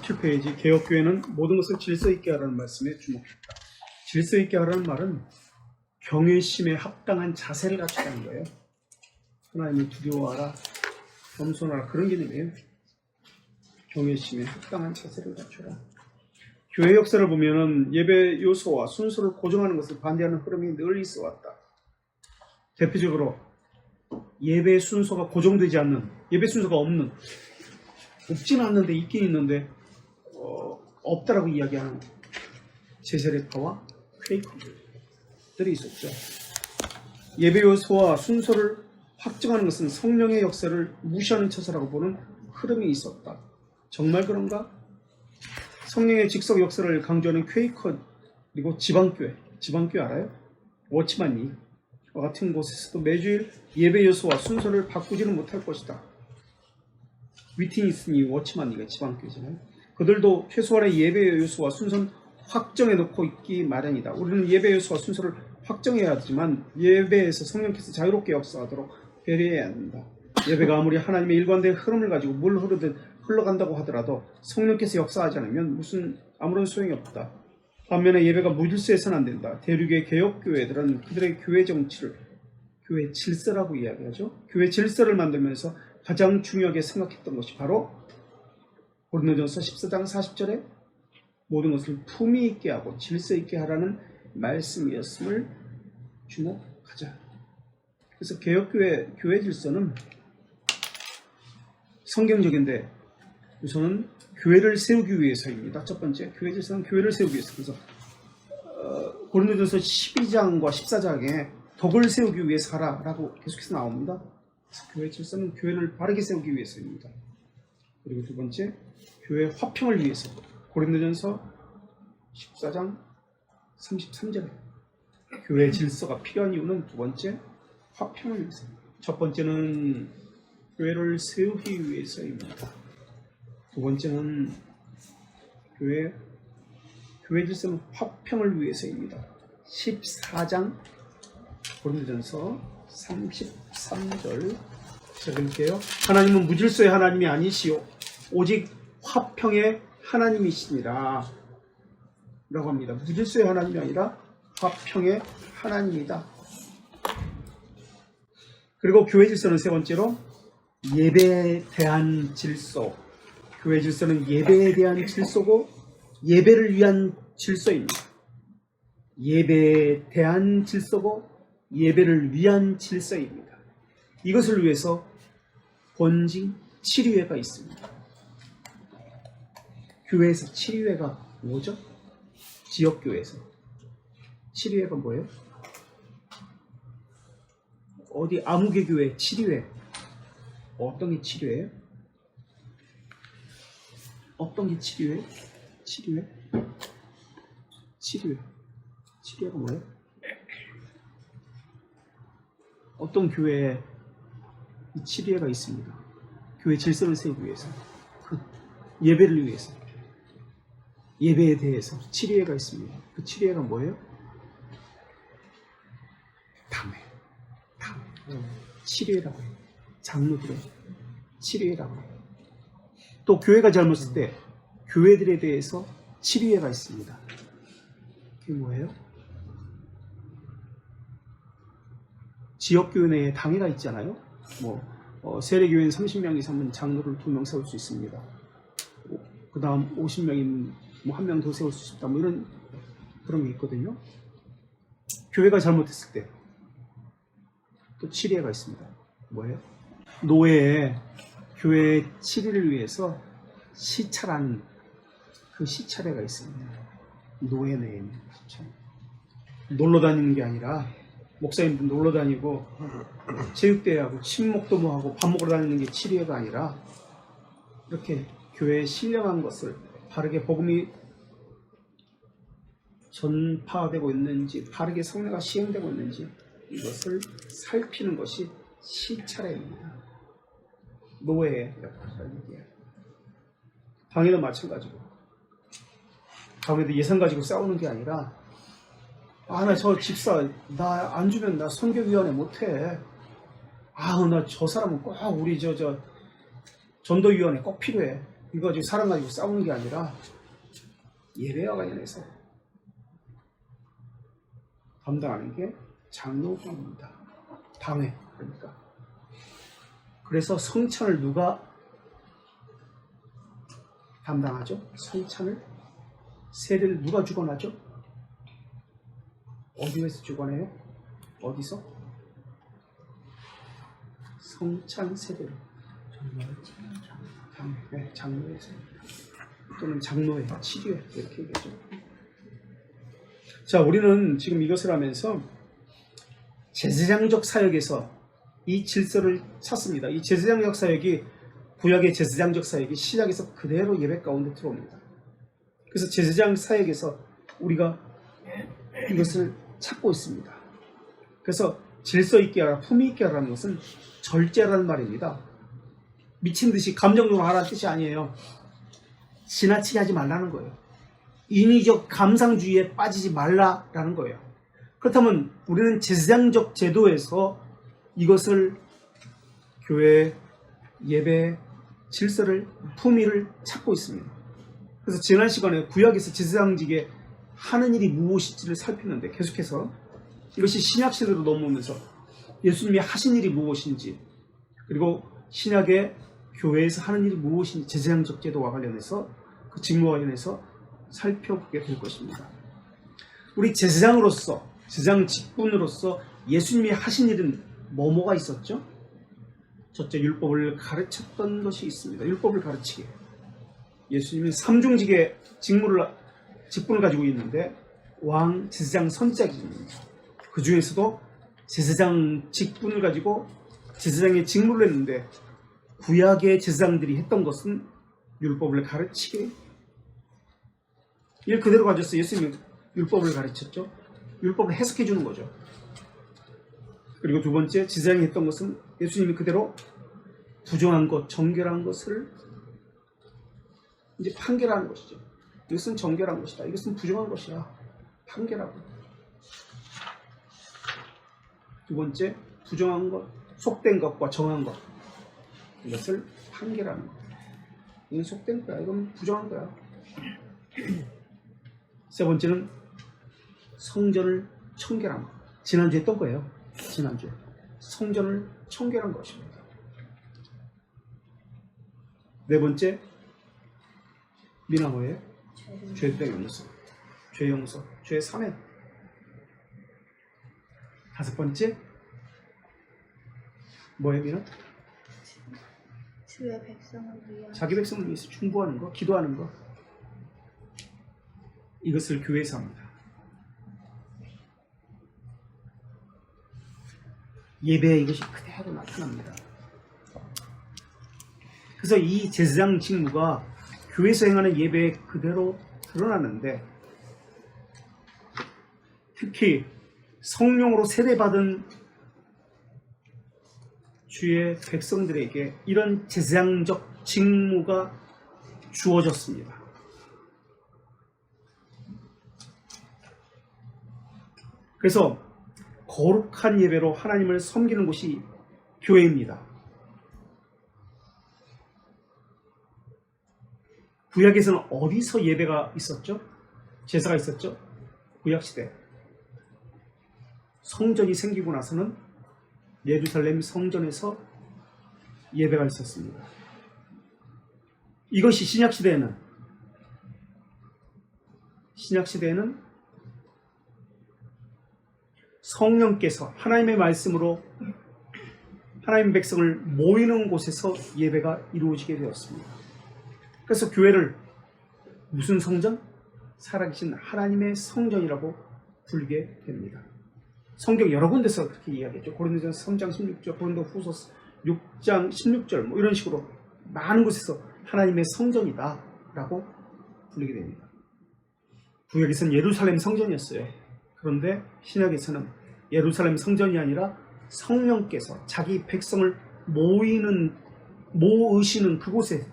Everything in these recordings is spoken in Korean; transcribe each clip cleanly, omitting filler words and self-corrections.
17페이지 개혁교회는 모든 것을 질서 있게 하라는 말씀에 주목했다. 질서 있게 하라는 말은 경외심에 합당한 자세를 갖추라는 거예요. 하나님을 두려워하라, 겸손하라, 그런 개념이에요. 경외심에 합당한 자세를 갖추라. 교회 역사를 보면은 예배 요소와 순서를 고정하는 것을 반대하는 흐름이 늘 있어 왔다. 대표적으로 예배 순서가 고정되지 않는, 예배 순서가 없지는 않는데 있긴 있는데 없다라고 이야기하는 제세례파와 퀘이커들이 있었죠. 예배 요소와 순서를 확정하는 것은 성령의 역사를 무시하는 처사라고 보는 흐름이 있었다. 정말 그런가? 성령의 직속 역사를 강조하는 퀘이커 그리고 지방교회 알아요? 워치만리 같은 곳에서도 매주일 예배 요소와 순서를 바꾸지는 못할 것이다. 위트니스니 워치만리가 지방교회잖아요. 그들도 최소한의 예배 요소와 순서는 확정해 놓고 있기 마련이다. 우리는 예배 요소와 순서를 확정해야 하지만 예배에서 성령께서 자유롭게 역사하도록 배려해야 한다. 예배가 아무리 하나님의 일관된 흐름을 가지고 물 흐르듯 흘러간다고 하더라도 성령께서 역사하지 않으면 아무런 소용이 없다. 반면에 예배가 무질서해서는 안 된다. 대륙의 개혁교회들은 그들의 교회 정치를 교회 질서라고 이야기하죠. 교회 질서를 만들면서 가장 중요하게 생각했던 것이 바로 고린도전서 14장 40절에 모든 것을 품위 있게 하고 질서 있게 하라는 말씀이었음을 주목하자. 그래서 개혁교회 교회 질서는 성경적인데 우선은 교회를 세우기 위해서입니다. 첫 번째, 교회 질서는 교회를 세우기 위해서. 그래서 고린도전서 12장과 14장에 덕을 세우기 위해서 하라라고 계속해서 나옵니다. 교회 질서는 교회를 바르게 세우기 위해서입니다. 그리고 두 번째, 교회 화평을 위해서. 고린도전서 14장 33절에 교회 질서가 필요한 이유는 두 번째, 화평을 위해서. 첫 번째는 교회를 세우기 위해서입니다. 두 번째는 교회 질서는 화평을 위해서입니다. 14장 고린도전서 33절 시작할게요. 하나님은 무질서의 하나님이 아니시오 오직 화평의 하나님이시니라 라고 합니다. 무질서의 하나님이 아니라 화평의 하나님이다. 그리고 교회 질서는 세 번째로 예배에 대한 질서. 교회 질서는 예배에 대한 질서고 예배를 위한 질서입니다. 예배에 대한 질서고 예배를 위한 질서입니다. 이것을 위해서 본징 7위회가 있습니다. 교회에서 7위회가 뭐죠? 지역교회에서 7위회가 뭐예요? 어디 아무개 교회 7위회 어떤 게 7위회예요? 어떤 게 7위회? 7위회? 7위회가 뭐예요? 어떤 교회에 이 7위회가 있습니다. 교회 질서를 세우기 위해서, 예배를 위해서, 예배에 대해서 7위회가 있습니다. 그 7위회가 뭐예요? 담회. 7위회라고 해요. 장로들의 7위회라고 해요. 또 교회가 잘못했을 때 교회들에 대해서 7위회가 있습니다. 그게 뭐예요? 지역교회 내에 당회가 있잖아요. 세례교회는 30명 이상은 장로를 2명 세울 수 있습니다. 그 다음 50명이면 1명 더 세울 수 있다. 이런 그런 게 있거든요. 교회가 잘못했을 때 또 7위회가 있습니다. 뭐예요? 노예에 교회의 7위를 위해서 시찰하는 그 시찰회가 있습니다. 노예 내에는 놀러 다니는 게 아니라 목사님들 놀러 다니고 체육대회하고 친목도모 하고 밥 먹으러 다니는 게 7위회가 아니라 이렇게 교회에 신령한 것을 바르게 복음이 전파되고 있는지 바르게 성례가 시행되고 있는지 이것을 살피는 것이 시찰회입니다. 노예의 역할이라는 얘기예요. 당연히 마찬가지고 당연히 예산 가지고 싸우는 게 아니라 나 저 집사 나 안 주면 나 선교위원회 못해. 나 저 사람은 꼭 우리 저 전도위원회 꼭 필요해. 이거 가지고 사람 가지고 싸우는 게 아니라 예배와 관련해서 담당하는 게 장로입니다. 당회 그러니까. 그래서 성찬을 누가 담당하죠? 성찬을 세례를 누가 주관하죠? 어디에서 주관해요? 어디서? 성찬 세례로. 네, 장로에서 또는 장로회, 치료회 이렇게 얘기하죠. 자, 우리는 지금 이것을 하면서 제사장적 사역에서 이 질서를 찾습니다. 이 제사장적 사역이 구약의 제사장적 사역이 신약에서 그대로 예배 가운데 들어옵니다. 그래서 제사장 사역에서 우리가 이것을 찾고 있습니다. 그래서 질서 있게 하라, 품위 있게 하라는 것은 절제라는 말입니다. 미친 듯이 감정적으로 하라는 뜻이 아니에요. 지나치게 하지 말라는 거예요. 인위적 감상주의에 빠지지 말라라는 거예요. 그렇다면 우리는 제사장적 제도에서 이것을 교회, 예배, 질서를, 품위를 찾고 있습니다. 그래서 지난 시간에 구약에서 제사장직에 하는 일이 무엇인지를 살폈는데 계속해서 이것이 신약 시대로 넘어오면서 예수님이 하신 일이 무엇인지 그리고 신약의 교회에서 하는 일이 무엇인지 제사장적 제도와 관련해서 그 직무와 관련해서 살펴보게 될 것입니다. 우리 제사장으로서 제사장 직분으로서 예수님이 하신 일은 뭐가 있었죠? 첫째, 율법을 가르쳤던 것이 있습니다. 율법을 가르치게. 예수님은 삼중직의 직분을 가지고 있는데 왕, 제사장, 선지자입니다. 그 중에서도 제사장 직분을 가지고 제사장의 직무를 했는데 구약의 제사장들이 했던 것은 율법을 가르치게. 이를 그대로 가져서 예수님이 율법을 가르쳤죠. 율법을 해석해 주는 거죠. 그리고 두 번째, 제사장이 했던 것은 예수님이 그대로 부정한 것, 정결한 것을 이제 판결하는 것이죠. 이것은 정결한 것이다. 이것은 부정한 것이야. 판결하고. 두 번째, 부정한 것, 속된 것과 정한 것. 이것을 판결하는 것. 이건 속된 거야. 이건 부정한 거야. 세 번째는 성전을 청결한 것. 지난주에 했던 거예요. 지난주에. 성전을 청결한 것입니다. 네 번째, 미나모의 죄병 용서, 죄 용서, 죄 사면. 다섯 번째, 뭐예요, 미나? 주의 백성을 위하여 자기 백성을 위해서 중보하는 거, 기도하는 거. 이것을 교회에서 합니다. 예배에 이것이 그대로 나타납니다. 그래서 이 제사장 직무가 교회에서 행하는 예배에 그대로 드러나는데 특히 성령으로 세례받은 주의 백성들에게 이런 제사장적 직무가 주어졌습니다. 그래서 거룩한 예배로 하나님을 섬기는 곳이 교회입니다. 구약에서는 어디서 예배가 있었죠? 제사가 있었죠? 구약시대. 성전이 생기고 나서는 예루살렘 성전에서 예배가 있었습니다. 이것이 신약시대에는 성령께서 하나님의 말씀으로 하나님의 백성을 모이는 곳에서 예배가 이루어지게 되었습니다. 그래서 교회를 무슨 성전? 살아계신 하나님의 성전이라고 부르게 됩니다. 성경 여러 군데서 그렇게 이야기했죠. 고린도전서 3장 16절, 고린도후서 6장 16절 뭐 이런 식으로 많은 곳에서 하나님의 성전이다 라고 부르게 됩니다. 구약에서는 예루살렘 성전이었어요. 그런데 신약에서는 예루살렘 성전이 아니라 성령께서 자기 백성을 모으시는 그곳에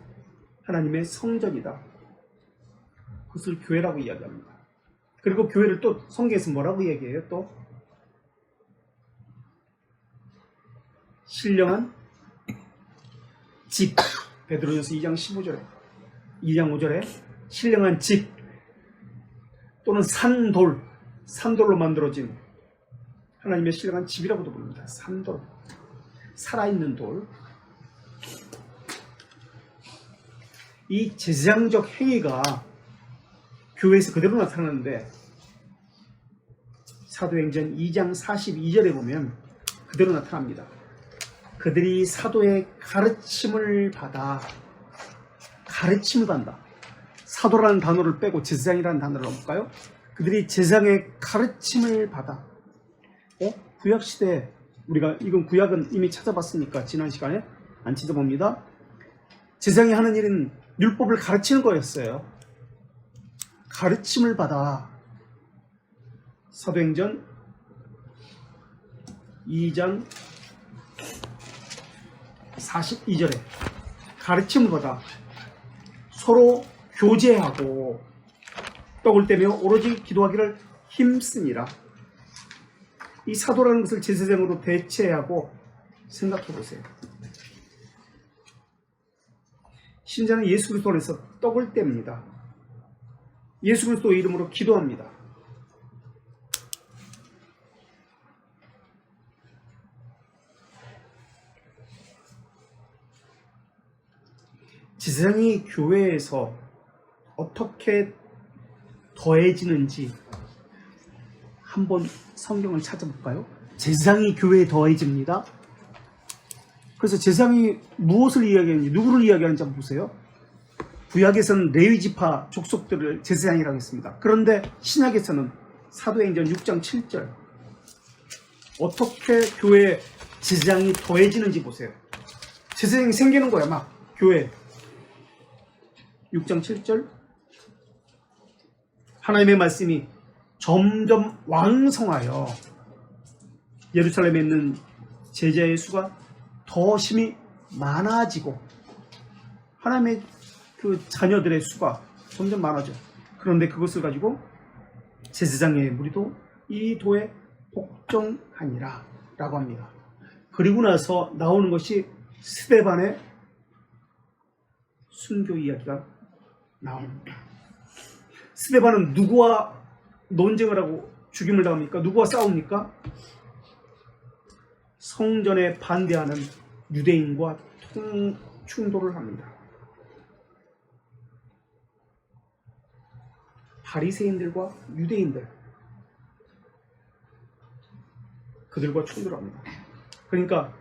하나님의 성전이다. 그것을 교회라고 이야기합니다. 그리고 교회를 또 성경에서 뭐라고 얘기해요? 또 신령한 집. 베드로전서 2장 15절에 2장 5절에 신령한 집 또는 산돌로 만들어진 하나님의 신령한 집이라고도 부릅니다. 산돌, 살아있는 돌. 이 제사장적 행위가 교회에서 그대로 나타나는데 사도행전 2장 42절에 보면 그대로 나타납니다. 그들이 사도의 가르침을 받아, 가르침을 받는다. 사도라는 단어를 빼고 제사장이라는 단어를 넣을까요? 그들이 제사장의 가르침을 받아. 구약시대, 우리가 이건 구약은 이미 찾아봤으니까 지난 시간에 안 찾아봅니다. 제사장이 하는 일은 율법을 가르치는 거였어요. 가르침을 받아. 사도행전 2장 42절에 가르침을 받아 서로 교제하고 떡을 떼며 오로지 기도하기를 힘쓰니라. 이 사도라는 것을 제사장으로 대체하고 생각해 보세요. 신자는 예수 그리스도 안에서 떡을 뗍니다. 예수 그리스도 이름으로 기도합니다. 제사장이 교회에서 어떻게 더해지는지 한번 성경을 찾아볼까요? 제사장이 교회에 더해집니다. 그래서 제사장이 무엇을 이야기하는지, 누구를 이야기하는지 한번 보세요. 구약에서는 레위지파 족속들을 제사장이라고 했습니다. 그런데 신약에서는 사도행전 6장 7절 어떻게 교회에 제사장이 더해지는지 보세요. 제사장이 생기는 거야, 막 교회에. 6장 7절 하나님의 말씀이 점점 왕성하여 예루살렘에 있는 제자의 수가 더 심히 많아지고 하나님의 그 자녀들의 수가 점점 많아져. 그런데 그것을 가지고 제사장의 무리도 이 도에 복종하니라 라고 합니다. 그리고 나서 나오는 것이 스데반의 순교 이야기가 나옵니다. 스데반은 누구와 논쟁을 하고 죽임을 당합니까? 누구와 싸웁니까? 성전에 반대하는 유대인과 충돌을 합니다. 바리새인들과 유대인들, 그들과 충돌합니다. 그러니까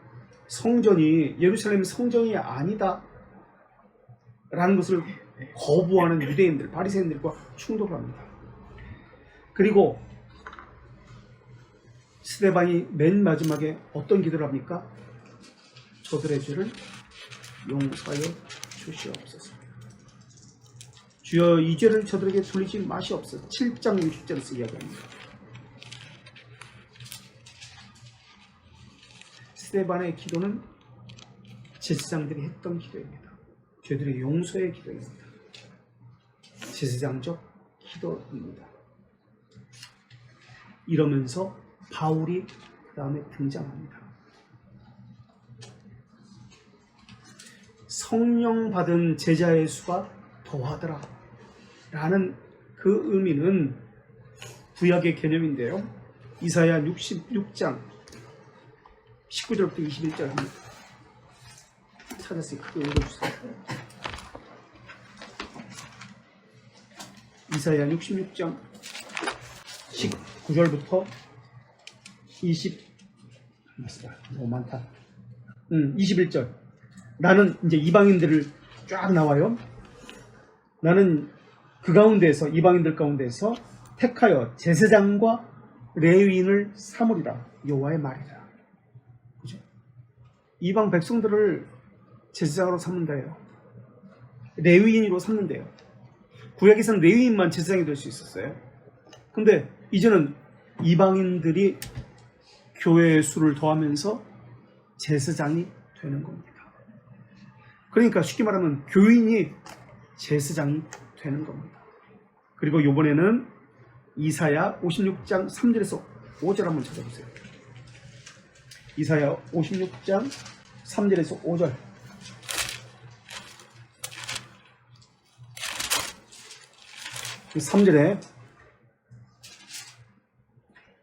성전이 예루살렘 성전이 아니다 라는 것을 거부하는 유대인들, 바리새인들과 충돌합니다. 그리고 스데반이 맨 마지막에 어떤 기도를 합니까? 저들의 죄를 용서하여 주시옵소서. 주여 이 죄를 저들에게 돌리지 마시옵소서. 7장 60절에서 이야기합니다. 스데반의 기도는 제사장들이 했던 기도입니다. 죄들의 용서의 기도입니다. 제사장적 기도입니다. 이러면서 바울이 그 다음에 등장합니다. 성령 받은 제자의 수가 더하더라 라는 그 의미는 구약의 개념인데요. 이사야 66장 19절부터 21절 합니다. 찾았으니 크게 읽어주세요. 이사야 66장 19절부터 21절. 나는 이제 이방인들을 쫙 나와요. 나는 그 가운데서 이방인들 가운데서 택하여 제사장과 레위인을 삼으리라. 여호와의 말이라. 그죠? 이방 백성들을 제사장으로 삼는다요. 레위인으로 삼는데요. 구약에서는 레위인만 제사장이 될 수 있었어요. 근데 이제는 이방인들이 교회의 수를 더하면서 제사장이 되는 겁니다. 그러니까 쉽게 말하면 교인이 제사장이 되는 겁니다. 그리고 이번에는 이사야 56장 3절에서 5절 한번 찾아보세요. 이사야 56장 3절에서 5절. 3절에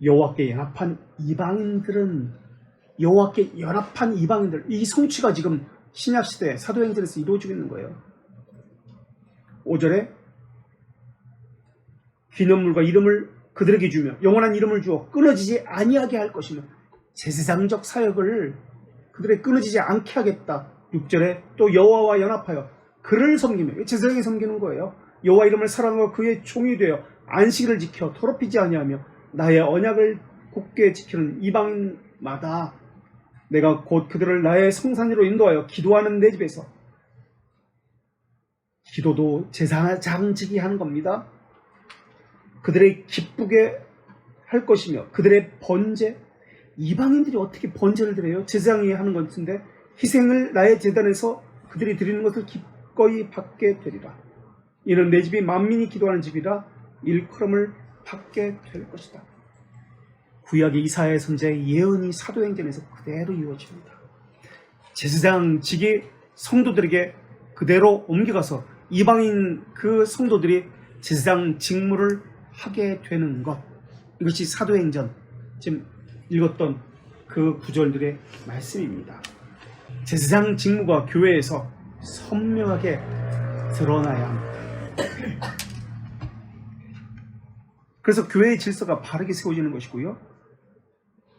여호와께 연합한 이방인들은, 여호와께 연합한 이방인들, 이 성취가 지금 신약시대 사도행전에서 이루어지고 있는 거예요. 5절에 기념물과 이름을 그들에게 주며 영원한 이름을 주어 끊어지지 아니하게 할 것이며 제사장적 사역을 그들의 끊어지지 않게 하겠다. 6절에 또 여호와와 연합하여 그를 섬기며, 제사장이 섬기는 거예요. 여호와 이름을 사랑하고 그의 종이 되어 안식일을 지켜 더럽히지 아니하며 나의 언약을 굳게 지키는 이방인마다 내가 곧 그들을 나의 성산으로 인도하여 기도하는 내 집에서, 기도도 제사장직이 하는 겁니다. 그들의 기쁘게 할 것이며 그들의 번제, 이방인들이 어떻게 번제를 드려요? 제사장이 하는 것인데 희생을 나의 제단에서 그들이 드리는 것을 기꺼이 받게 되리라. 이는 내 집이 만민이 기도하는 집이라 일컬음을 받게 될 것이다. 구약의 이사야 선지자의 예언이 사도행전에서 그대로 이루어집니다. 제사장직이 성도들에게 그대로 옮겨가서 이방인 그 성도들이 제사장 직무를 하게 되는 것, 이것이 사도행전 지금 읽었던 그 구절들의 말씀입니다. 제사장 직무가 교회에서 선명하게 드러나야 합니다. 그래서 교회의 질서가 바르게 세워지는 것이고요,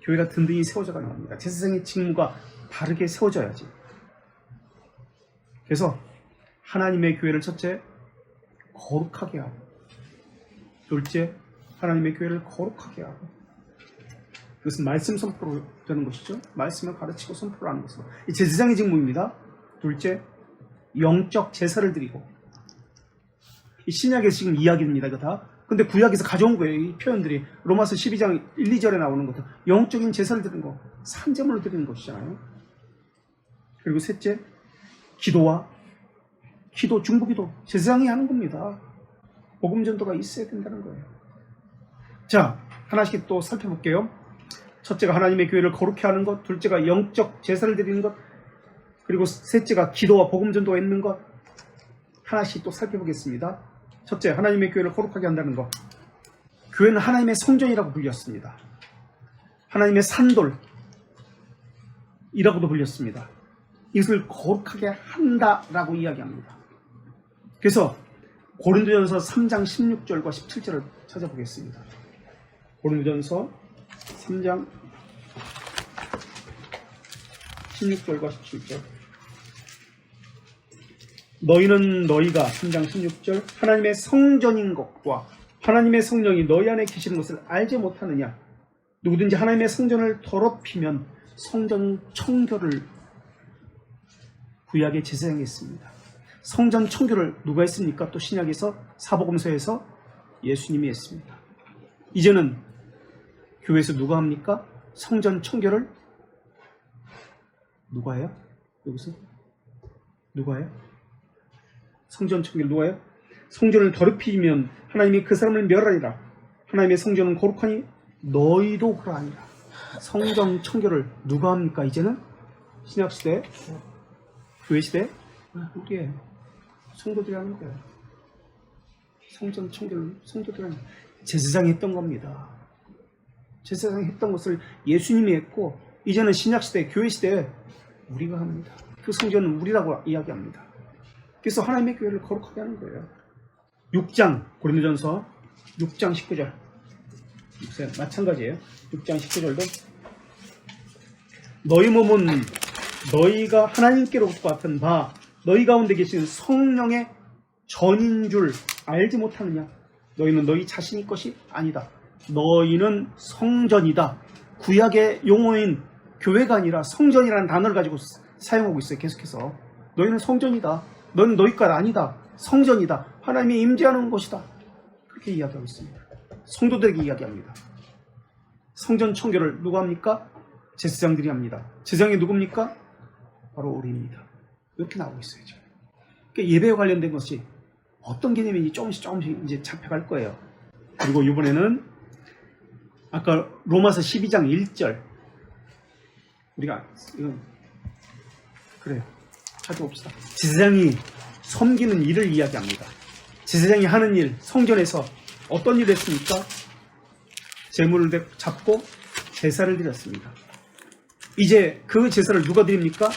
교회가 든든히 세워져가는 겁니다. 제사장의 직무가 바르게 세워져야지. 그래서 하나님의 교회를 첫째 거룩하게 하고, 둘째 하나님의 교회를 거룩하게 하고, 그것은 말씀 선포로 되는 것이죠. 말씀을 가르치고 선포를 하는 것으로, 이 제사장의 직무입니다. 둘째 영적 제사를 드리고, 이 신약에서 지금 이야기입니다. 이거 다. 근데 구약에서 가져온 거예요. 이 표현들이 로마서 12장 1, 2절에 나오는 것들, 영적인 제사를 드리는 거, 산제물을 드리는 것이잖아요. 그리고 셋째 기도와 기도, 중보기도 제사장이 하는 겁니다. 복음 전도가 있어야 된다는 거예요. 자, 하나씩 또 살펴볼게요. 첫째가 하나님의 교회를 거룩히 하는 것, 둘째가 영적 제사를 드리는 것, 그리고 셋째가 기도와 복음 전도가 있는 것. 하나씩 또 살펴보겠습니다. 첫째, 하나님의 교회를 거룩하게 한다는 것. 교회는 하나님의 성전이라고 불렸습니다. 하나님의 산돌이라고도 불렸습니다. 이것을 거룩하게 한다라고 이야기합니다. 그래서 고린도전서 3장 16절과 17절을 찾아보겠습니다. 고린도전서 3장 16절과 17절. 너희는 너희가 3장 16절 하나님의 성전인 것과 하나님의 성령이 너희 안에 계시는 것을 알지 못하느냐. 누구든지 하나님의 성전을 더럽히면 성전 청교를 구약의 제사장이 했습니다. 성전 청교를 누가 했습니까? 또 신약에서 사복음서에서 예수님이 했습니다. 이제는 교회에서 누가 합니까? 성전 청교를 누가 해요? 여기서 누가 해요? 성전 청교를 누가 해요? 성전을 더럽히면 하나님이 그 사람을 멸하리라. 하나님의 성전은 거룩하니 너희도 그러하니라. 성전 청교를 누가 합니까? 이제는 신약시대, 교회시대 우리의 성도들이 하는 거예요. 성전 청교를 성도들이 하는, 제사장이 했던 겁니다. 제사장이 했던 것을 예수님이 했고, 이제는 신약시대, 교회시대 우리가 합니다. 그 성전은 우리라고 이야기합니다. 그래서 하나님의 교회를 거룩하게 하는 거예요. 6장, 고린도전서 6장 19절 마찬가지예요. 6장 19절도 너희 몸은 너희가 하나님께로부터 받은 바 너희 가운데 계신 성령의 전인 줄 알지 못하느냐. 너희는 너희 자신의 것이 아니다. 너희는 성전이다. 구약의 용어인 교회가 아니라 성전이라는 단어를 가지고 사용하고 있어요. 계속해서 너희는 성전이다. 너는 너희 것 아니다. 성전이다. 하나님이 임재하는 것이다. 그렇게 이야기하고 있습니다. 성도들에게 이야기합니다. 성전 청교를 누가 합니까? 제사장들이 합니다. 제사장이 누굽니까? 바로 우리입니다. 이렇게 나오고 있어요. 지금. 그러니까 예배와 관련된 것이 어떤 개념인지 조금씩 이제 잡혀갈 거예요. 그리고 이번에는 아까 로마서 12장 1절 우리가 그래요. 찾아봅시다. 제사장이 섬기는 일을 이야기합니다. 제사장이 하는 일, 성전에서 어떤 일을 했습니까? 제물을 잡고 제사를 드렸습니다. 이제 그 제사를 누가 드립니까?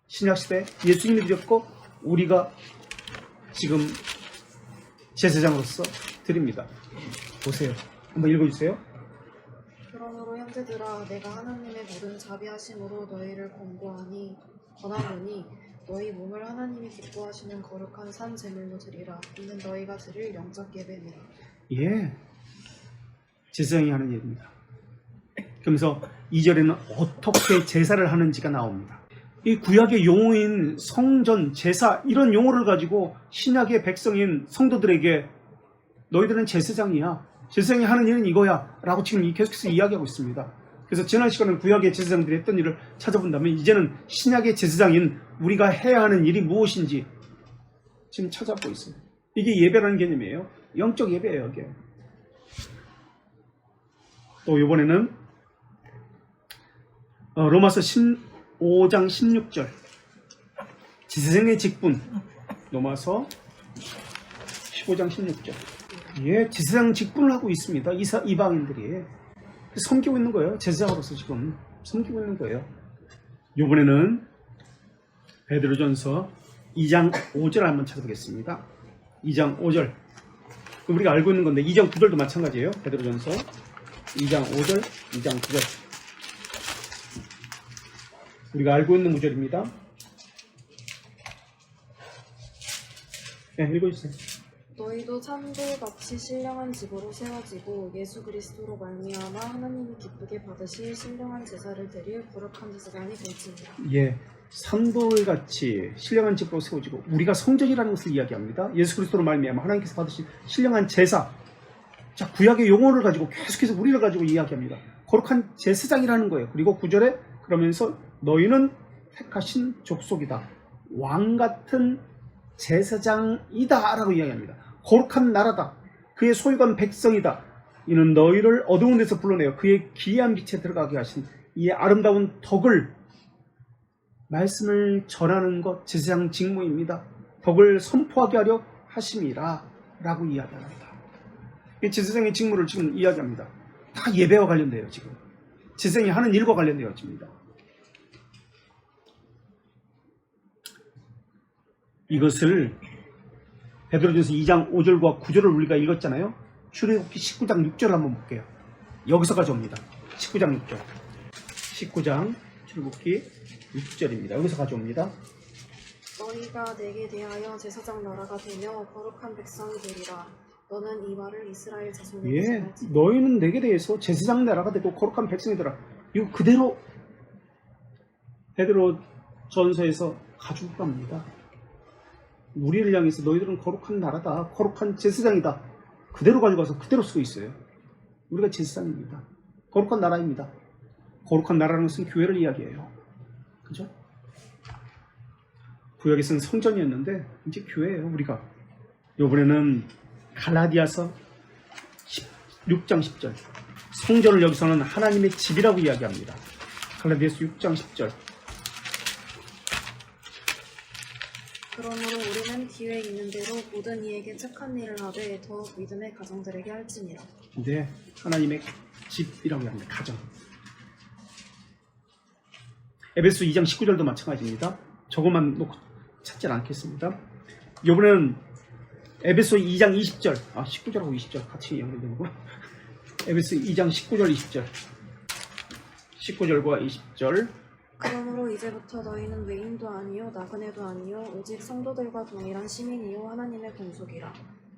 신약시대 예수님이 드렸고 우리가 지금 제사장으로서 드립니다. 보세요. 한번 읽어주세요. 그러므로 형제들아 내가 하나님의 모든 자비하심으로 너희를 권고하노니 너희 몸을 하나님이 기뻐하시는 거룩한 산 제물로 드리라. 이는 너희가 드릴 영적 예배니라. 예, 제사장이 하는 일입니다. 그러면서 2절에는 어떻게 제사를 하는지가 나옵니다. 이 구약의 용어인 성전, 제사 이런 용어를 가지고 신약의 백성인 성도들에게 너희들은 제사장이야. 제사장이 하는 일은 이거야 라고 지금 계속해서 이야기하고 있습니다. 그래서 지난 시간에 구약의 제사장들이 했던 일을 찾아본다면 이제는 신약의 제사장인 우리가 해야 하는 일이 무엇인지 지금 찾아보고 있습니다. 이게 예배라는 개념이에요. 영적 예배예요. 이게. 또 이번에는 로마서 15장 16절 제사장의 직분. 로마서 15장 16절. 예, 제사장 직분을 하고 있습니다. 이방인들이 섬기고 있는 거예요. 제사장으로서 지금 섬기고 있는 거예요. 이번에는 베드로전서 2장 5절 한번 찾아보겠습니다. 2장 5절. 우리가 알고 있는 건데 2장 9절도 마찬가지예요. 베드로전서 2장 5절, 2장 9절. 우리가 알고 있는 구절입니다. 네, 읽어주세요. 너희도 산돌같이 신령한 집으로 세워지고 예수 그리스도로 말미암아 하나님이 기쁘게 받으실 신령한 제사를 드릴 거룩한 제사장이 될지니라. 예, 산돌같이 신령한 집으로 세워지고 우리가 성전이라는 것을 이야기합니다. 예수 그리스도로 말미암아 하나님께서 받으신 신령한 제사. 자, 구약의 용어를 가지고 계속해서 우리를 가지고 이야기합니다. 거룩한 제사장이라는 거예요. 그리고 9절에 그러면서 너희는 택하신 족속이다. 왕 같은 제사장이다 라고 이야기합니다. 거룩한 나라다. 그의 소유관 백성이다. 이는 너희를 어두운 데서 불러내어 그의 기이한 빛에 들어가게 하신 이 아름다운 덕을 말씀을 전하는 것 제사장 직무입니다. 덕을 선포하게 하려 하심이라 라고 이야기합니다. 이 제사장의 직무를 지금 이야기합니다. 다 예배와 관련돼요. 지금 제사장이 하는 일과 관련되어 있습니다. 이것을 베드로전서 2장 5절과 9절을 우리가 읽었잖아요. 출애굽기 19장 6절을 한번 볼게요. 여기서 가져옵니다. 19장 6절. 19장 출애굽기 6절입니다. 여기서 가져옵니다. 너희가 내게 대하여 제사장 나라가 되며 거룩한 백성이 되리라. 너는 이 말을 이스라엘 자손에게 전하지. 너희는 내게 대해서 제사장 나라가 되고 거룩한 백성이 되라. 이거 그대로 베드로전서에서 가지고 갑니다. 우리를 향해서 너희들은 거룩한 나라다. 거룩한 제사장이다. 그대로 가져가서 그대로 쓰고 있어요. 우리가 제사장입니다. 거룩한 나라입니다. 거룩한 나라는 것은 교회를 이야기해요. 그죠? 구약에서는 성전이었는데 이제 교회예요. 우리가. 이번에는 갈라디아서 6장 10절. 성전을 여기서는 하나님의 집이라고 이야기합니다. 갈라디아서 6장 10절. 그러므로 우리는 기회 있는 대로 모든 이에게 착한 일을 하되 더욱 믿음의 가정들에게 할지니라. 네, 하나님의 집이라고 합니다. 가정. 에베소 2장 19절도 마찬가지입니다. 저것만 놓고 찾지 않겠습니다. 이번에는 에베소 2장 20절, 19절하고 20절 같이 연결되는 거. 에베소 2장 19절, 20절. 19절과 20절. 그러므로 이제부터 너희는 외인도 아니요 나그네도 아니요 오직 성도들과 동일한 시민이요 하나님의 공속이라.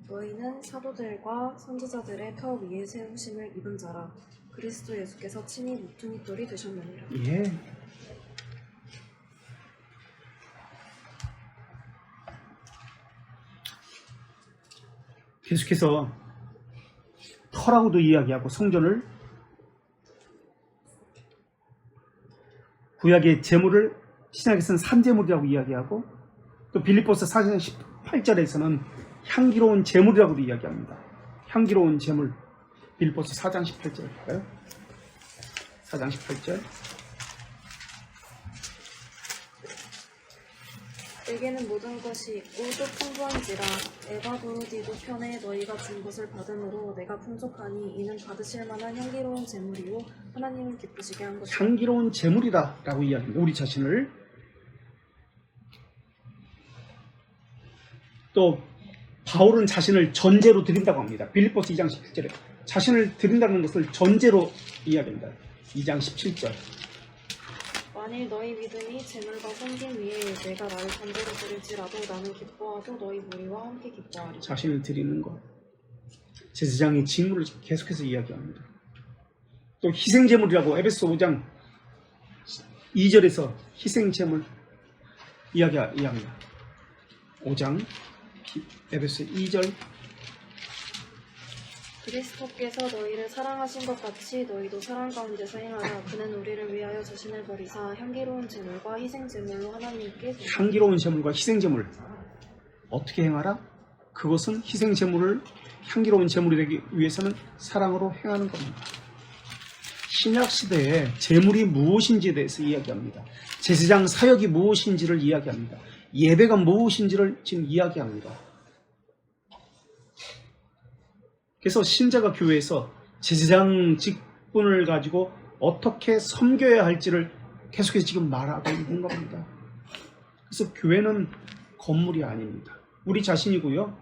너희는 사도들과 선지자들의 터 위에 세우심을 입은 자라. 그리스도 예수께서 친히 모퉁이 돌이 되셨느니라. 예. 계속해서 터라고도 이야기하고 성전을 구약의 제물을 신약에서는 산제물이라고 이야기하고 또 빌립보서 4장 18절에서는 향기로운 제물이라고도 이야기합니다. 향기로운 제물. 빌립보서 4장 18절 볼까요? 4장 18절. 내게는 모든 것이 있고 또 풍부한지라. 에바브로디도 편에 너희가 준 것을 받음으로 내가 풍족하니 이는 받으실 만한 향기로운 제물이요 하나님을 기쁘시게 한 것이다. 향기로운 제물이다 라고 이야기합니다. 우리 자신을. 또 바울은 자신을 전제로 드린다고 합니다. 빌립보서 2장 17절에 자신을 드린다는 것을 전제로 이야기합니다. 2장 17절. 만일 너희 믿음이 재물과 섬김 위에 내가 나를 전제로 드릴지라도 나는 기뻐하고 너희 무리와 함께 기뻐하리라. 자신을 드리는 것. 제사장의 직무를 계속해서 이야기합니다. 또 희생제물이라고 에베소 5장 2절에서 희생제물 이야기합니다. 5장 에베소 2절. 그리스도께서 너희를 사랑하신 것 같이 너희도 사랑 가운데서 행하라. 그는 우리를 위하여 자신을 버리사 향기로운 제물과 희생제물로 하나님께 향기로운 제물과 희생제물 어떻게 행하라? 그것은 희생제물을 향기로운 제물이 되기 위해서는 사랑으로 행하는 겁니다. 신약시대에 제물이 무엇인지에 대해서 이야기합니다. 제사장 사역이 무엇인지를 이야기합니다. 예배가 무엇인지를 지금 이야기합니다. 그래서 신자가 교회에서 제사장 직분을 가지고 어떻게 섬겨야 할지를 계속해서 지금 말하고 있는 겁니다. 그래서 교회는 건물이 아닙니다. 우리 자신이고요.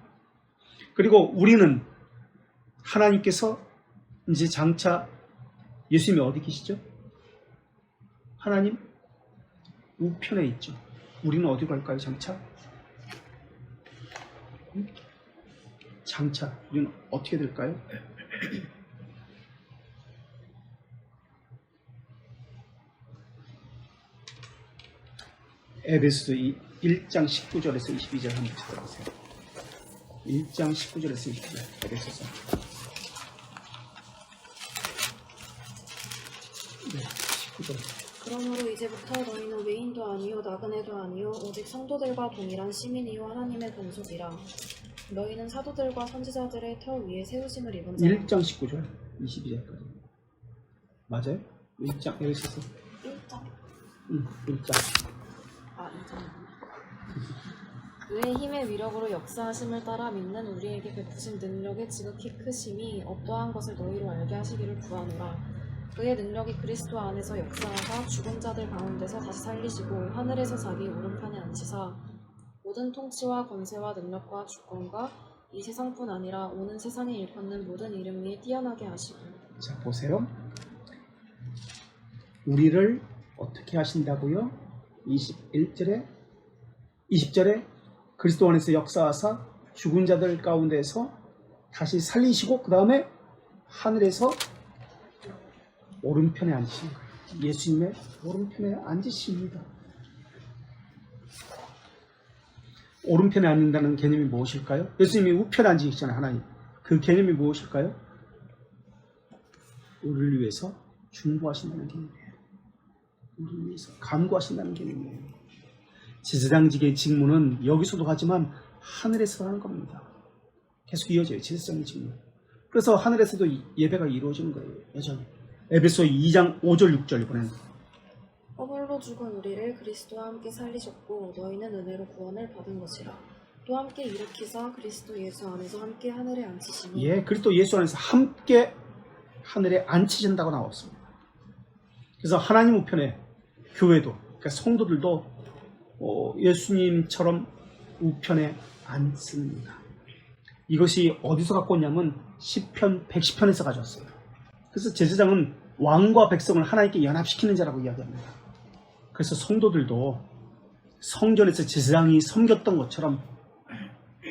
그리고 우리는 하나님께서 이제 장차 예수님이 어디 계시죠? 하나님 우편에 있죠. 우리는 어디 갈까요, 장차? 장차 우리는 어떻게 될까요? 에베소서 1장 19절에서 22절 한번 들어보세요. 1장 19절에서 22절 에베소서. 네, 19절. 그러므로 이제부터 너희는 외인도 아니요 나그네도 아니요 오직 성도들과 동일한 시민이요 하나님의 권속이라. 너희는 사도들과 선지자들의 터 위에 세우심을 입은 자라. 1장 19절 22절까지 맞아요? 1장 에베소서 1장. 1장. 아 2장. 그의 힘의 위력으로 역사하심을 따라 믿는 우리에게 베푸신 능력의 지극히 크심이 어떠한 것을 너희로 알게 하시기를 구하노라. 그의 능력이 그리스도 안에서 역사하사 죽은 자들 가운데서 다시 살리시고 하늘에서 자기 오른편에 앉히사 모든 통치와 권세와 능력과 주권과 이 세상뿐 아니라 오는 세상에 일컫는 모든 이름 위에 뛰어나게 하시고. 자 보세요. 우리를 어떻게 하신다고요? 20절에 그리스도 안에서 역사하사 죽은 자들 가운데서 다시 살리시고 그 다음에 하늘에서 오른편에 앉으신 거예요. 예수님의 오른편에 앉으십니다. 오른편에 앉는다는 개념이 무엇일까요? 예수님이 우편에 앉으시잖아요. 하나님. 그 개념이 무엇일까요? 우리를 위해서 중보하신다는 개념이에요. 우리를 위해서 간구하신다는 개념이에요. 제사장직의 직무는 여기서도 하지만 하늘에서 하는 겁니다. 계속 이어져요. 제사장의 직무. 그래서 하늘에서도 예배가 이루어지는 거예요. 여전히. 에베소 2장 5절 6절 이번에는 허물로 죽은 우리를 그리스도와 함께 살리셨고 너희는 은혜로 구원을 받은 것이라. 또 함께 일으키사 그리스도 예수 안에서 함께 하늘에 앉히시니. 예, 그리스도 예수 안에서 함께 하늘에 앉히신다고 나왔습니다. 그래서 하나님 우편에 교회도 그러니까 성도들도 예수님처럼 우편에 앉습니다. 이것이 어디서 갖고 왔냐면 시편 110편에서 가져왔어요. 그래서 제사장은 왕과 백성을 하나님께 연합시키는 자라고 이야기합니다. 그래서 성도들도 성전에서 제사장이 섬겼던 것처럼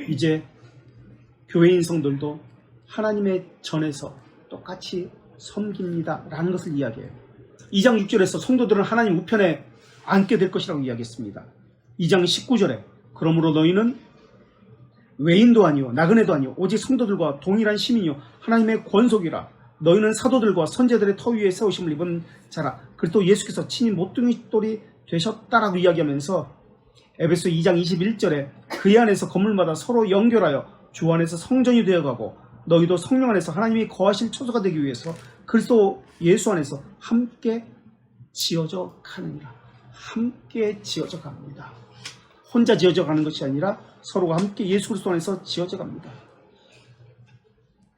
이제 교회인 성도들도 하나님의 전에서 똑같이 섬깁니다 라는 것을 이야기해요. 2장 6절에서 성도들은 하나님 우편에 앉게 될 것이라고 이야기했습니다. 2장 19절에 그러므로 너희는 외인도 아니요 나그네도 아니요 오직 성도들과 동일한 시민이요 하나님의 권속이라. 너희는 사도들과 선제들의 터 위에 세우심을 입은 자라. 그리스도 예수께서 친히 모퉁이 돌이 되셨다라고 이야기하면서 에베소 2장 21절에 그의 안에서 건물마다 서로 연결하여 주 안에서 성전이 되어가고 너희도 성령 안에서 하나님이 거하실 처소가 되기 위해서 그리스도 예수 안에서 함께 지어져 가느니라. 함께 지어져 갑니다. 혼자 지어져 가는 것이 아니라 서로가 함께 예수 그리스도 안에서 지어져 갑니다.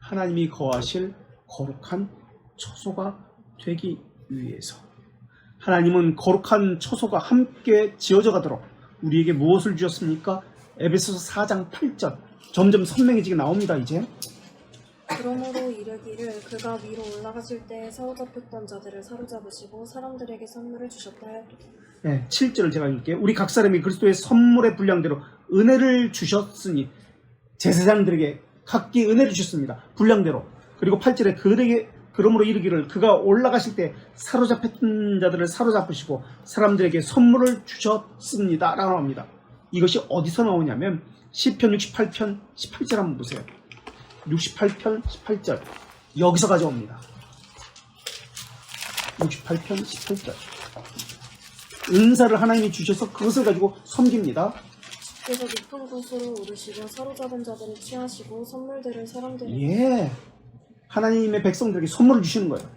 하나님이 거하실 거룩한 처소가 되기 위해서 하나님은 거룩한 처소가 함께 지어져 가도록 우리에게 무엇을 주셨습니까? 에베소서 4장 8절 점점 선명해지게 나옵니다. 이제 그러므로 이르기를 그가 위로 올라가실 때 사로잡혔던 자들을 사로잡으시고 사람들에게 선물을 주셨다 하였도다. 네, 7절을 제가 읽을게요. 우리 각 사람이 그리스도의 선물의 분량대로 은혜를 주셨으니 제사장들에게 각기 은혜를 주셨습니다. 분량대로. 그리고 8절에 그에게 그러므로 이르기를 그가 올라가실 때 사로잡혔던 자들을 사로잡으시고 사람들에게 선물을 주셨습니다. 라고 합니다. 이것이 어디서 나오냐면 시편 68편 18절 한번 보세요. 68편 18절 여기서 가져옵니다. 68편 18절 은사를 하나님이 주셔서 그것을 가지고 섬깁니다. 그래서 높은 곳으로 오르시고 사로잡은 자들을 취하시고 선물들을 사람들에게 예, 하나님의 백성들에게 선물을 주시는 거예요.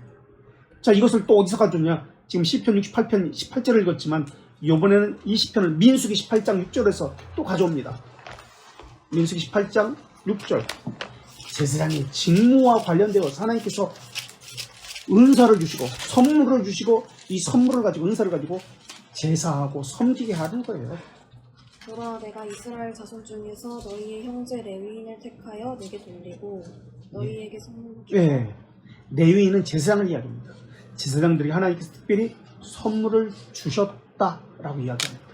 자, 이것을 또 어디서 가져오냐? 지금 시편 68편 18절을 읽었지만 이번에는 이 시편을 민수기 18장 6절에서 또 가져옵니다. 민수기 18장 6절 제사장의 직무와 관련되어서 하나님께서 은사를 주시고 선물을 주시고 이 선물을 가지고 은사를 가지고 제사하고 섬기게 하는 거예요. 보라 내가 이스라엘 자손 중에서 너희의 형제 레위인을 택하여 내게 돌리고 너희에게 선물을 주고 예, 레위인은 제사장을 이야기합니다. 제사장들이 하나님께서 특별히 선물을 주셨다라고 이야기합니다.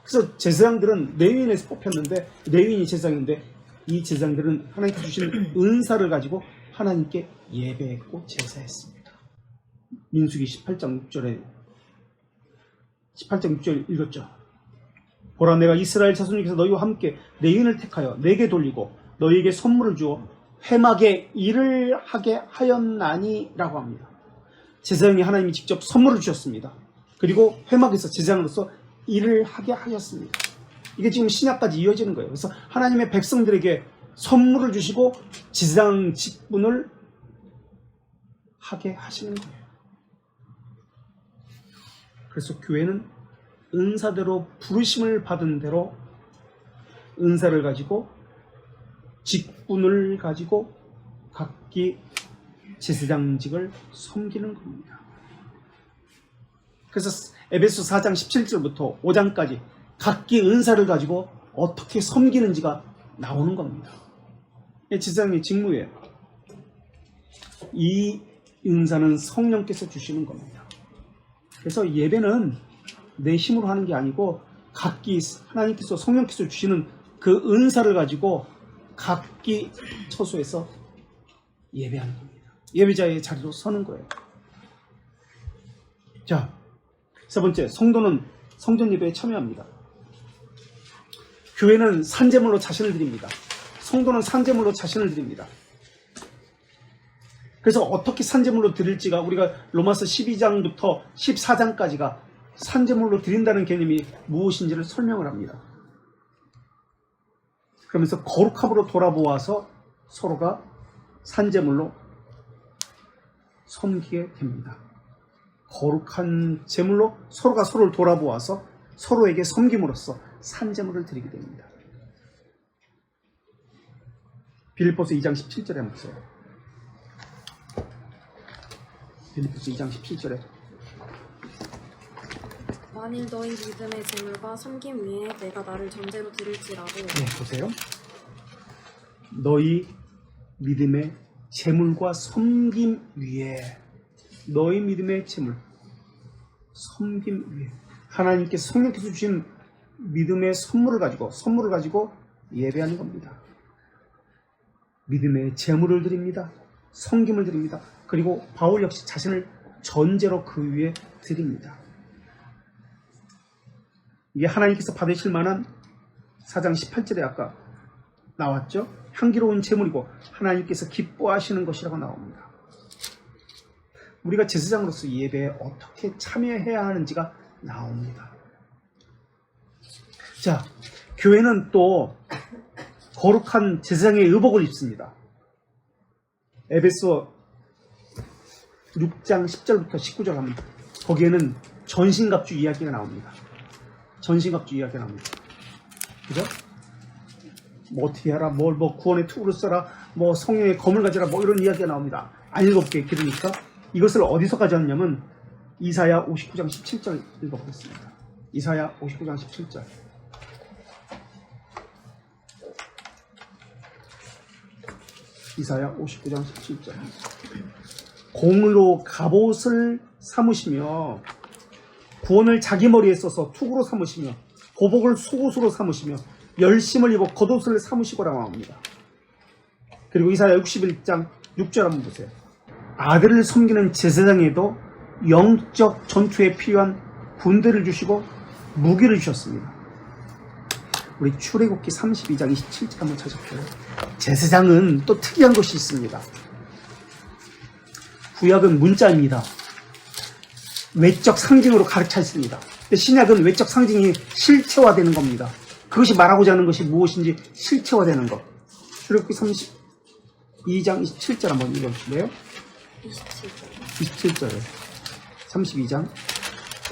그래서 제사장들은 레위인에서 뽑혔는데 레위인이 제사장인데 이 제사장들은 하나님께서 주신 은사를 가지고 하나님께 예배했고 제사했습니다. 민수기 18장 6절 읽었죠. 보라 내가 이스라엘 자손 중에서 너희와 함께 레위인을 택하여 내게 돌리고 너희에게 선물을 주어 회막에 일을 하게 하였나니 라고 합니다. 제사장이 하나님이 직접 선물을 주셨습니다. 그리고 회막에서 제사장으로서 일을 하게 하였습니다. 이게 지금 신약까지 이어지는 거예요. 그래서 하나님의 백성들에게 선물을 주시고 제사장 직분을 하게 하시는 거예요. 그래서 교회는 은사대로 부르심을 받은 대로 은사를 가지고 직분을 가지고 각기 제사장직을 섬기는 겁니다. 그래서 에베소 4장 17절부터 5장까지 각기 은사를 가지고 어떻게 섬기는지가 나오는 겁니다. 제사장의 직무예요. 이 은사는 성령께서 주시는 겁니다. 그래서 예배는 내 힘으로 하는 게 아니고 각기 하나님께서 성령께서 주시는 그 은사를 가지고 각기 처소에서 예배하는 겁니다. 예배자의 자리로 서는 거예요. 자, 세 번째, 성도는 성전 예배에 참여합니다. 교회는 산제물로 자신을 드립니다. 성도는 산제물로 자신을 드립니다. 그래서 어떻게 산제물로 드릴지가 우리가 로마서 12장부터 14장까지가 산제물로 드린다는 개념이 무엇인지를 설명을 합니다. 그러면서 거룩함으로 돌아보아서 서로가 산제물로 섬기게 됩니다. 거룩한 제물로 서로가 서로를 돌아보아서 서로에게 섬김으로써 산제물을 드리게 됩니다. 빌립보서 2장 17절에 한번 보세요. 빌립보서 2장 17절에 만일 너희 믿음의 제물과 섬김 위에 내가 나를 전제로 드릴지라도 보세요. 너희 믿음의 제물과 섬김 위에 너희 믿음의 제물 섬김 위에 하나님께서 성령께서 주신 믿음의 선물을 가지고 예배하는 겁니다. 믿음의 제물을 드립니다. 섬김을 드립니다. 그리고 바울 역시 자신을 전제로 그 위에 드립니다. 이게 하나님께서 받으실 만한 4장 18절에 아까 나왔죠? 향기로운 제물이고 하나님께서 기뻐하시는 것이라고 나옵니다. 우리가 제사장으로서 예배에 어떻게 참여해야 하는지가 나옵니다. 자, 교회는 또 거룩한 제사장의 의복을 입습니다. 에베소 6장 10절부터 19절 합니다. 거기에는 전신갑주 이야기가 나옵니다. 전신갑주 이야기가 나옵니다. 그죠? 뭐 어떻게 하라, 뭐 구원의 투구를 써라, 뭐 성령의 검을 가져라, 뭐 이런 이야기가 나옵니다. 안 읽어볼게요. 그러니까 이것을 어디서 가져왔냐면 이사야 59장 17절 읽어보겠습니다. 이사야 59장 17절. 이사야 59장 17절. 공으로 갑옷을 삼으시며 구원을 자기 머리에 써서 투구로 삼으시며 보복을 속옷으로 삼으시며 열심을 입어 겉옷을 삼으시고라고 합니다. 그리고 이사야 61장 6절 한번 보세요. 아들을 섬기는 제사장에도 영적 전투에 필요한 군대를 주시고 무기를 주셨습니다. 우리 출애굽기 32장 27절 한번 찾아볼까요? 제사장은 또 특이한 것이 있습니다. 구약은 문자입니다. 외적 상징으로 가르쳤습니다. 신약은 외적 상징이 실체화되는 겁니다. 그것이 말하고자 하는 것이 무엇인지 실체화되는 것. 출애굽기 32장 27절 한번 읽어주실래요? 27절에 32장.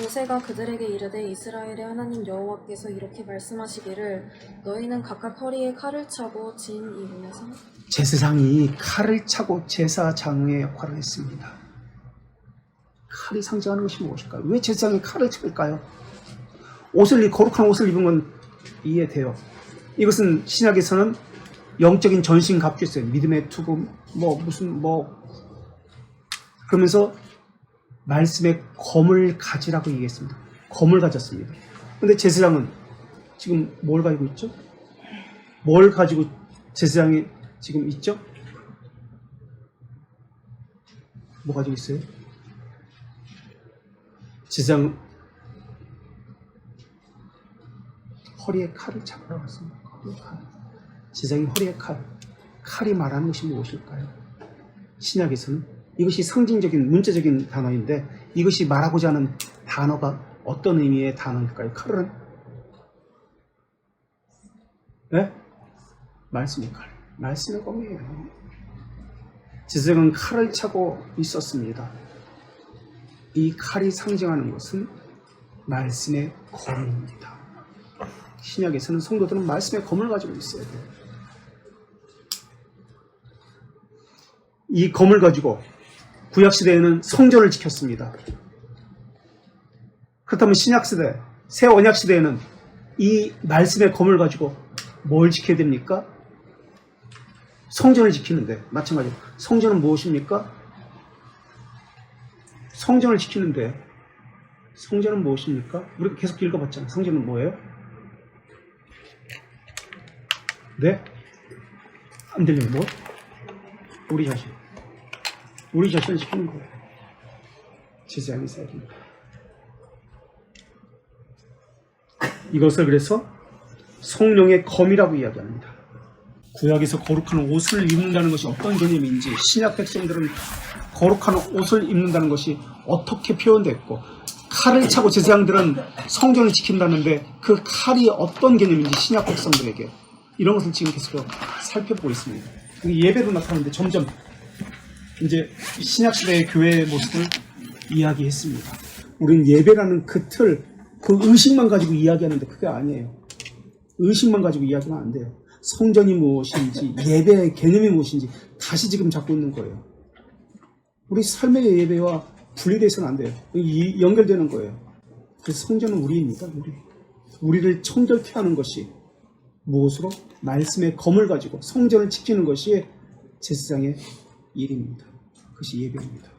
모세가 그들에게 이르되 이스라엘의 하나님 여호와께서 이렇게 말씀하시기를 너희는 각각 허리에 칼을 차고 진 이문에서 제사장이 칼을 차고 제사장의 역할을 했습니다. 칼이 상징하는 것이 무엇일까요? 왜 제사장이 칼을 찰까요? 거룩한 옷을 입은 건 이해돼요. 이것은 신약에서는 영적인 전신 갑주였어요. 믿음의 투구, 그러면서 말씀의 검을 가지라고 얘기했습니다. 검을 가졌습니다. 근데 제사장은 지금 뭘 가지고 있죠? 뭘 가지고 제사장이 지금 있죠? 뭐 가지고 있어요? 제사장 허리에 칼을 차고 왔습니다. 제사장이 허리에 칼이 말하는 것이 무엇일까요? 신약에서는 이것이 상징적인 문자적인 단어인데 이것이 말하고자 하는 단어가 어떤 의미의 단어일까요? 칼은 네? 말씀의 칼, 말씀의 검이에요. 제사장은 칼을 차고 있었습니다. 이 칼이 상징하는 것은 말씀의 검입니다. 신약에서는 성도들은 말씀의 검을 가지고 있어야 돼요. 이 검을 가지고 구약시대에는 성전을 지켰습니다. 그렇다면 신약시대, 새 언약시대에는 이 말씀의 검을 가지고 뭘 지켜야 됩니까? 성전을 지키는데, 마찬가지로 성전은 무엇입니까? 성전을 지키는데 성전은 무엇입니까? 우리가 계속 읽어봤잖아요. 성전은 뭐예요? 네? 안 들려요? 뭐? 우리 자신을 지키는 거예요. 제사장이 있어야 됩니다. 이것을 그래서 성령의 검이라고 이야기합니다. 구약에서 거룩한 옷을 입는다는 것이 어떤 개념인지, 신약 백성들은 거룩한 옷을 입는다는 것이 어떻게 표현됐고, 칼을 차고 제사장들은 성전을 지킨다는데 그 칼이 어떤 개념인지 신약 백성들에게 이런 것을 지금 계속 살펴보고 있습니다. 예배로 나타나는데 점점 이제 신약시대의 교회의 모습을 이야기했습니다. 우리는 예배라는 그 틀, 그 의식만 가지고 이야기하는데 그게 아니에요. 의식만 가지고 이야기하면 안 돼요. 성전이 무엇인지, 예배의 개념이 무엇인지 다시 지금 잡고 있는 거예요. 우리 삶의 예배와 분리돼서는 안 돼요. 연결되는 거예요. 그래서 성전은 우리입니다. 우리를 청결케 하는 것이 무엇으로? 말씀의 검을 가지고 성전을 지키는 것이 제사장의 일입니다. 그것이 예배입니다.